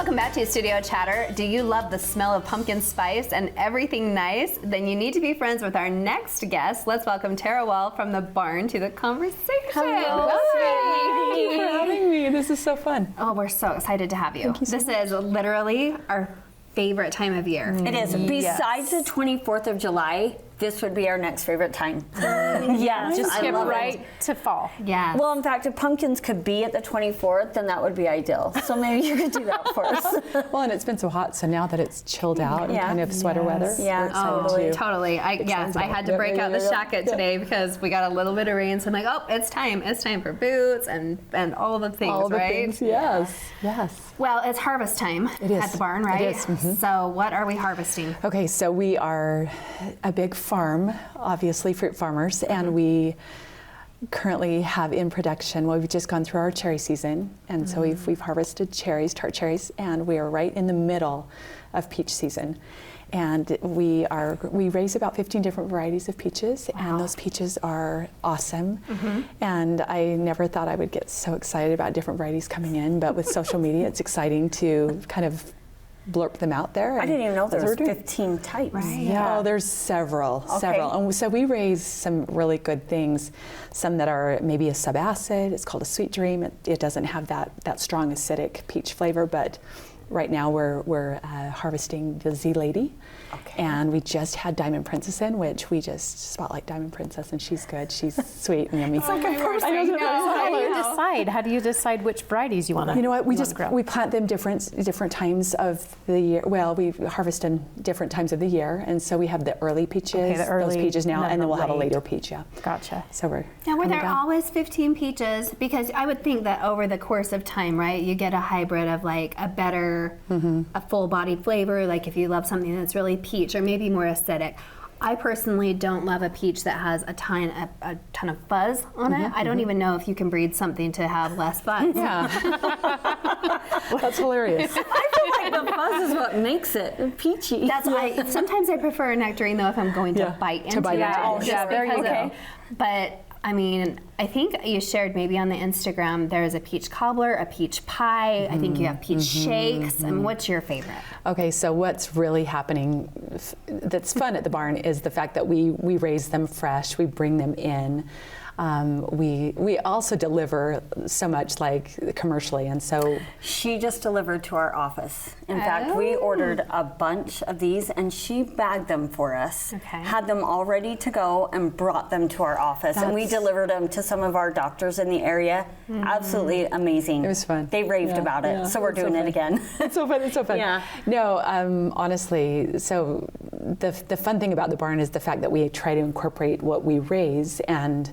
Welcome back to Studio Chatter. Do you love the smell of pumpkin spice and everything nice? Then you need to be friends with our next guest. Let's welcome Tara Wall from The Barn to the conversation. Hello. Thank you for having me. This is so fun. Oh, we're so excited to have you. Thank you so This is literally our favorite time of year. It is. Besides the 24th of July, this would be our next favorite time. Yes. Just skip right it. to fall. Yeah. Well, in fact, if pumpkins could be at the 24th, then that would be ideal. So maybe you could do that for us. Well, and it's been so hot, so now that it's chilled out and Yeah. kind of sweater weather, Yeah, we're excited totally. to- Totally. I had to break out the jacket today because we got a little bit of rain. So I'm like, oh, it's time. It's time for boots and all the things, all the right? things, yes, yes. Well, it's harvest time It is. at the barn, It right? is, mhm. So what are we harvesting? Okay, so we are a big farm, obviously fruit farmers, and we currently have in production, well, we've just gone through our cherry season, and so we've harvested cherries, tart cherries, and we are right in the middle of peach season. And we raise about 15 different varieties of peaches, and those peaches are awesome. And I never thought I would get so excited about different varieties coming in, but with social media, it's exciting to kind of blurb them out there. I didn't even know there that's was what we're doing. 15 types. Right. Yeah, oh, there's several. And so we raise some really good things. Some that are maybe a subacid. It's called a Sweet Dream. It doesn't have that strong acidic peach flavor, but right now we're harvesting the Z Lady. Okay. And we just had Diamond Princess in, which we just spotlight Diamond Princess, and she's good. She's sweet and yummy. It's like a person. How do you decide? How do you decide which varieties you want to? You know what? We grow? plant them different times of the year. Well, we harvest in different times of the year, and so we have the early peaches, Okay, the early, those peaches now, and and then we'll have a late. later peach. Yeah. Gotcha. So we're Now, were coming there down. always 15 peaches? Because I would think that over the course of time, right, you get a hybrid of like a better, a full-bodied flavor. Like if you love something that's really peach or maybe more acidic. I personally don't love a peach that has a ton of fuzz on it. I don't even know if you can breed something to have less fuzz. Yeah. That's hilarious. I feel like the fuzz is what makes it peachy. That's why sometimes I prefer a nectarine though if I'm going to Yeah, bite to into bite it. into it. Oh, just yeah, there you because go. But I mean, I think you shared maybe on the Instagram there's a peach cobbler, a peach pie. I think you have peach shakes. And what's your favorite? Okay, so what's really happening that's fun at the barn is the fact that we raise them fresh, we bring them in. We also deliver so much like commercially, and so She just delivered to our office. In fact, we ordered a bunch of these and she bagged them for us, Okay. had them all ready to go and brought them to our office. And we That's- delivered them to some of our doctors in the area. Absolutely amazing. It was fun. They raved Yeah, about it, yeah, so we're it's so doing it fun. again. It's so fun. It's so fun. Yeah. No, honestly, so the fun thing about the barn is the fact that we try to incorporate what we raise and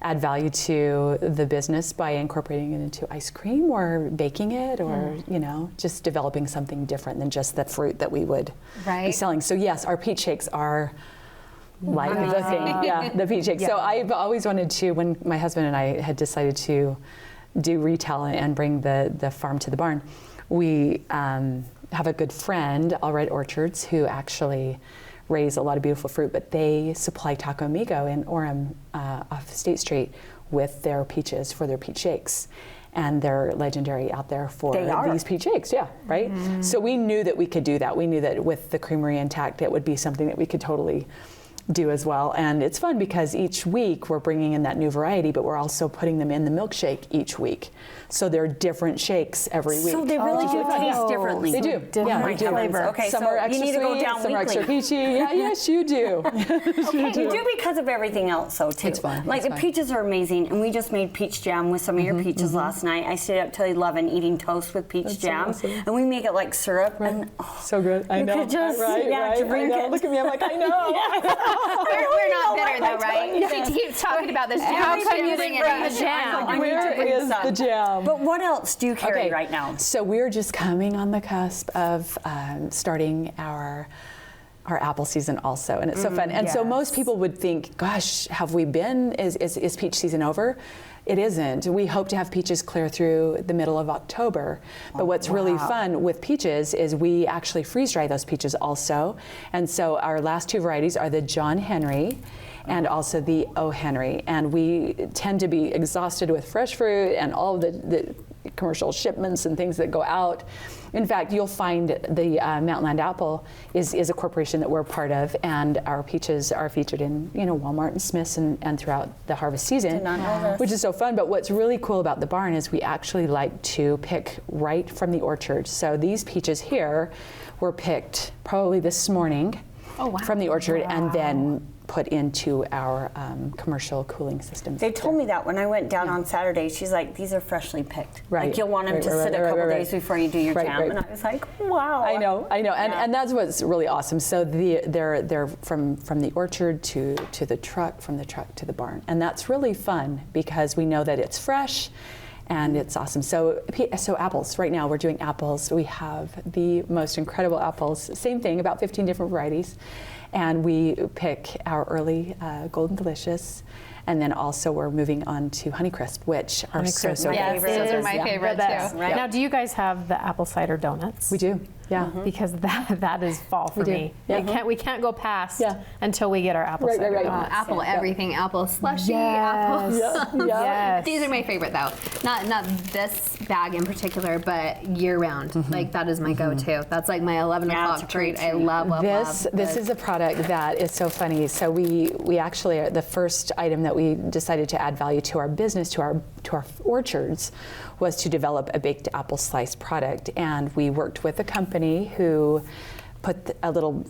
add value to the business by incorporating it into ice cream or baking it or, just developing something different than just the fruit that we would be Right. selling. So yes, our peach shakes are like the thing. Yeah, the peach shakes. So I've always wanted to, when my husband and I had decided to do retail and bring the farm to the barn, we have a good friend, All Red Orchards, who actually raise a lot of beautiful fruit, but they supply Taco Amigo in Orem off State Street with their peaches for their peach shakes. And they're legendary out there for They are. these peach shakes, yeah, right? So we knew that we could do that. We knew that with the creamery intact, it would be something that we could totally do as well. And it's fun because each week we're bringing in that new variety, but we're also putting them in the milkshake each week. So they're different shakes every week. So they really do taste differently. They do. Yeah, my they do. heavens. Okay, some so are extra you need to go sweet, down some are extra weekly. peachy. Yeah, yes, you do. You do because of everything else, though, too. It's fun, Like it's the fun. peaches are amazing, and we just made peach jam with some of your peaches last night. I stayed up till 11 eating toast with peach That's so jam, awesome. and we make it like syrup. And So good. I You know. could just, right, yeah, right. drink I know. it. Look at me. I'm like, I know. We're not bitter though, right? She keeps talking about this jam. How She come keeps you bringing didn't bring it the up. jam? I need to Where bring is some. the jam? But what else do you carry right now? So we're just coming on the cusp of starting our apple season also, and it's so fun. And so most people would think, gosh, have we been, is peach season over? It isn't. We hope to have peaches clear through the middle of October. But what's really fun with peaches is we actually freeze dry those peaches also. And so our last two varieties are the John Henry and also the O. Henry. And we tend to be exhausted with fresh fruit and all the commercial shipments and things that go out. In fact, you'll find the Mountainland Apple is a corporation that we're a part of, and our peaches are featured in Walmart and Smith's and throughout the harvest season, Did not know this. which is so fun. But what's really cool about the barn is we actually like to pick right from the orchard. So these peaches here were picked probably this morning from the orchard and then put into our commercial cooling systems. They told me that when I went down on Saturday. She's like, these are freshly picked. Right. Like, you'll want them to sit a couple days before you do your jam. And I was like, wow. I know, and that's what's really awesome. So they're from the orchard to the truck, from the truck to the barn, and that's really fun because we know that it's fresh. And it's awesome. So apples, right now we're doing apples. We have the most incredible apples. Same thing, about 15 different varieties. And we pick our early Golden Delicious. And then also we're moving on to Honeycrisp, which are so Honeycrisp, my good. Yes, those are my favorite too. Right. Now, do you guys have the apple cider donuts? We do, yeah. Because that is fall for do. me. Yeah. We can't go past Yeah. until we get our apple cider right. donuts. Apple everything, apple slushy, Yes. apple. Yes. These are my favorite though. Not this bag in particular, but year round. Like that is my go-to. That's like my 11 Yeah, it's a o'clock treat. great I love This is a product that is so funny. So we actually, the first item that we decided to add value to our business, to our orchards, was to develop a baked apple slice product. And we worked with a company who put a little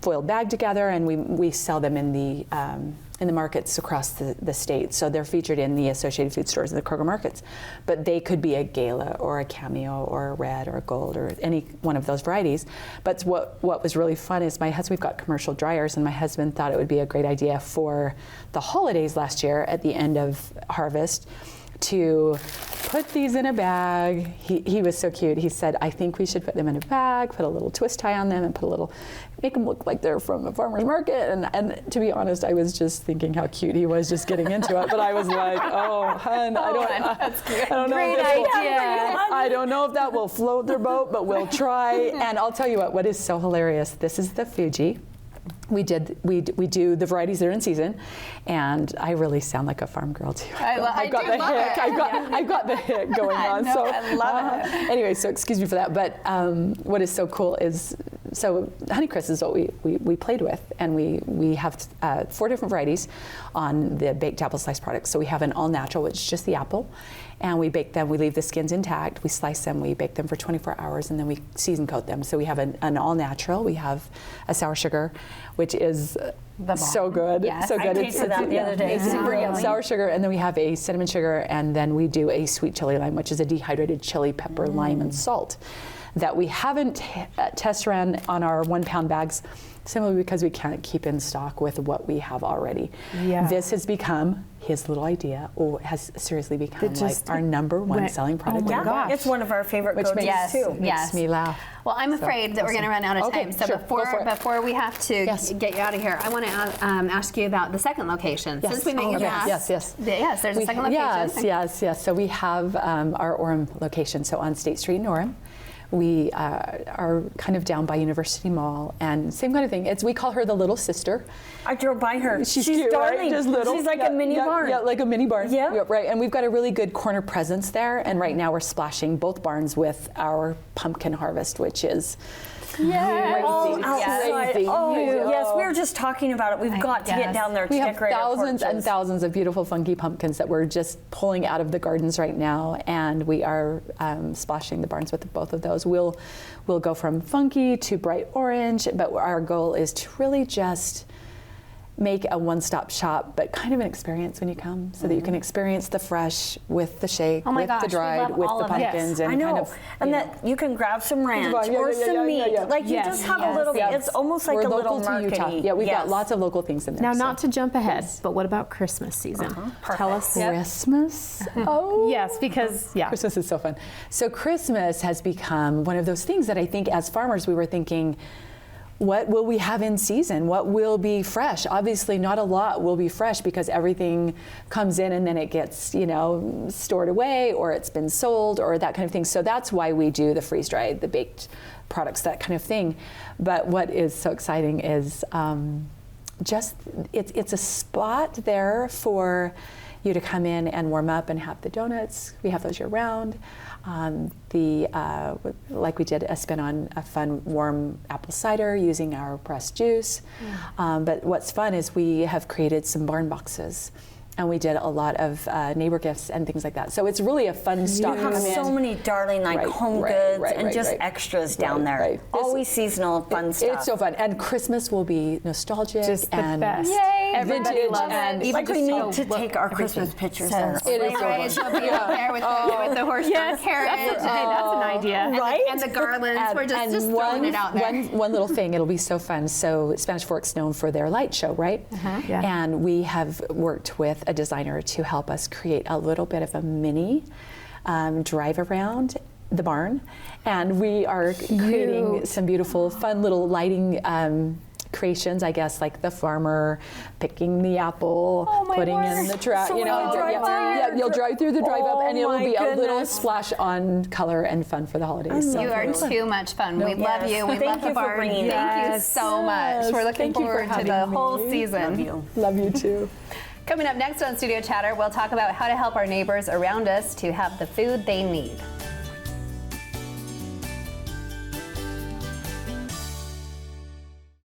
foiled bag together, and we sell them in the markets across the state. So they're featured in the Associated Food Stores and the Kroger markets. But they could be a Gala or a Cameo or a Red or a Gold or any one of those varieties. But what was really fun is we've got commercial dryers, and my husband thought it would be a great idea for the holidays last year at the end of harvest to put these in a bag. He was so cute. He said, I think we should put them in a bag, put a little twist tie on them, and make them look like they're from a farmer's market. And to be honest, I was just thinking how cute he was just getting into it. But I was like, oh, hun, I don't know. I don't know if that will float their boat, but we'll try. And I'll tell you what is so hilarious. This is the Fuji. We do the varieties that are in season, and I really sound like a farm girl too. I've got the hick going on. So I love it. Anyway, so excuse me for that. But what is so cool is, so Honeycrisp is what we played with, and we have 4 different varieties on the baked apple slice product. So we have an all natural, which is just the apple, and we bake them. We leave the skins intact. We slice them. We bake them for 24 hours, and then we season coat them. So we have an all natural. We have a sour sugar, which is so good. Yes. So good. I tasted that the other day. It's Super yummy. sour sugar, and then we have a cinnamon sugar, and then we do a sweet chili lime, which is a dehydrated chili pepper, lime, and salt that we haven't test ran on our 1 pound bags, simply because we can't keep in stock with what we have already. Yeah. This has become his little idea, or has seriously become like our #1 selling product. my gosh. It's one of our favorite Which go-tos makes, too. makes me laugh. Well, I'm afraid that we're going to run out of Okay, time. So sure, go for it. before we have to Yes. get you out of here, I want to ask you about the second location. Yes. Since we met you Okay. last. Yes. Yes, there's a second location. Yes. So we have our Orem location. So on State Street in Orem. We are kind of down by University Mall, and same kind of thing. We call her the little sister. I drove by her. She's cute, darling. right? Just little. She's like a mini barn. Yeah, like a mini barn. Yeah. Right. And we've got a really good corner presence there. And right now we're splashing both barns with our pumpkin harvest, which is All crazy. outside. Crazy. Oh, yes. We were just talking about it. We've got to get down there to We have decorate our thousands and porches. thousands of beautiful funky pumpkins that we're just pulling out of the gardens right now, and we are splashing the barns with both of those. We'll go from funky to bright orange, but our goal is to really just make a one-stop shop, but kind of an experience when you come, so that you can experience the fresh with the shake, Oh my with gosh, the we dried, love with all the of it. pumpkins, I and know, kind of, and you that you can grab some ranch Yeah, or some meat. yeah. Like you Yes, just have yes, a little. yes. It's almost like we're a local little to Utah. market. Yeah, we've got lots of local things in there. Now, so. not to jump ahead, but what about Christmas season? Tell us. Christmas. Oh. Yes, because Christmas is so fun. So Christmas has become one of those things that I think as farmers we were thinking, what will we have in season? What will be fresh? Obviously not a lot will be fresh because everything comes in and then it gets, stored away, or it's been sold, or that kind of thing. So that's why we do the freeze-dried, the baked products, that kind of thing. But what is so exciting is it's a spot there for you to come in and warm up and have the donuts. We have those year round. Like we did a spin on a fun warm apple cider using our pressed juice. But what's fun is we have created some barn boxes. And we did a lot of neighbor gifts and things like that. So it's really a fun stock. You have so many darling home goods and just extras down there. Always seasonal fun stuff. It's so fun. And Christmas will be nostalgic Just the and best. Yay! Everybody vintage loves and it. Like we Even need just to look, take our everything. Christmas pictures there. It is so Right, she'll be up there with the horse Yes, carriage. that's an idea. Right? And the garlands. We're just throwing it out there. One little thing, it'll be so fun. So Spanish Fork's known for their light show, right? Yeah. And we have worked with a designer to help us create a little bit of a mini drive around the barn. And we are creating some beautiful, fun little lighting creations, I guess, like the farmer picking the apple, putting in the truck, So you know, you'll drive through the drive up and it will my be a little goodness. splash on color and fun for the holidays. So. You are too much fun. We love you. We Thank love the you for barn. bringing Thank you us. so much. We're looking Thank you for forward to the having whole me. season. Love you too. Coming up next on Studio Chatter, we'll talk about how to help our neighbors around us to have the food they need.